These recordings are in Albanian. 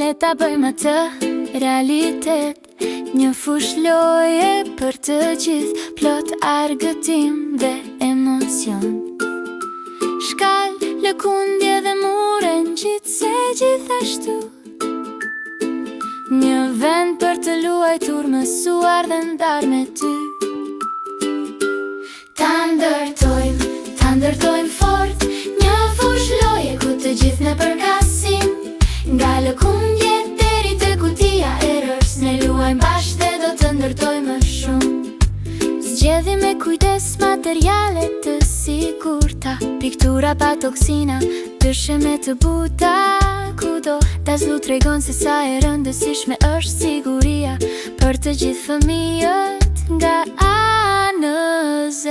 Le ta bëjmë atë realitet, një fush loje për të gjithë, plot argëtim dhe emocion. Shkall, lëkundje dhe mure në gjithë se gjithashtu, një vend për të luajtur, mësuar dhe ndar me ty. Ta ndërtojmë fort, një fush loje ku të gjithë ne përkasim. Nga lëkundjet deri te kutia e rërës, ne luajmë bashkë dhe do të ndërtojmë më shumë. Zgjedhim me kujdes materiale të sigurta, piktura pa toksina, dësheme të buta. Kudo ta zlu tregon se sa e rëndësishme është siguria për të gjithë fëmijët nga A në Z.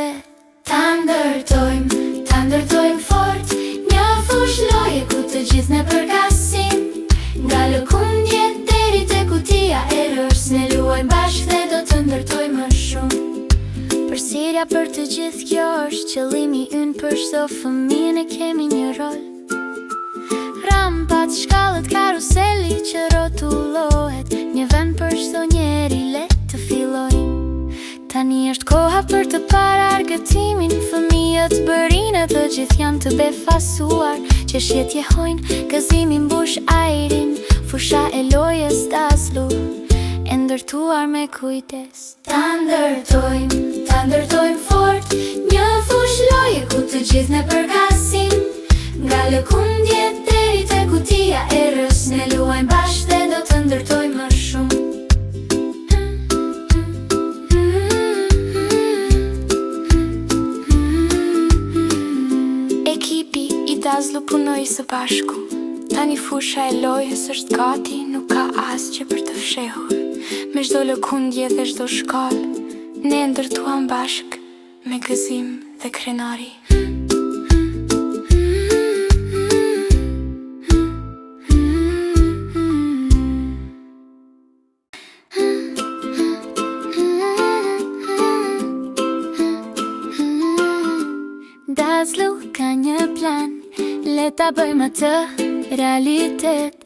Ta ndërtojmë fort, një fush loje ku të gjithë ne përkasim. Nga lëkundjet deri te kutia e rërës, ne luajmë bashkë dhe do të ndërtojmë më shumë. Përsirja për të gjithë, kjo është qëllimi ynë, për çdo fëmijë ne kemi një rol. Rampat, shkallët, karuseli që rrotullohet, një vend për çdo njeri, le të fillojmë. Tani është koha për të parë argëtimin, fëmijët bërinë të gjithë janë të befasuar, që shjet jehojnë, gëzimi mbush ajrin, fusha e lojes daslu, e ndërtuar me kujdes. Ta ndërtojmë fort, një fush loje ku të gjithë ne përkasim. Nga lëkundjet deri te kutia e rërës, ne luajmë bashkë dhe do të ndërtojmë më shumë. Ekipi i Dazlu punoj së bashku, tani fusha e lojës është gati, nuk ka asgjë për të fshehur. Me çdo lëkundje dhe çdo shkallë, ne ndërtuam bashkë me gëzim dhe krenari. Dazlu ka një plan, le ta bëjmë atë realitet,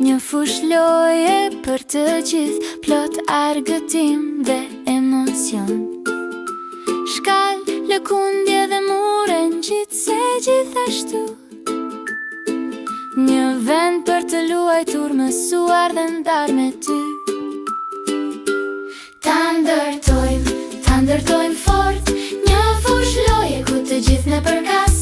një fush loje për të gjithë, plot argëtim dhe emocion. Shkall, lëkundje dhe mure në gjithë se gjithashtu, një vend për të luajtur, mësuar dhe ndar me ty. Ta ndërtojmë fort, një fush loje ku të gjithë ne përkasim.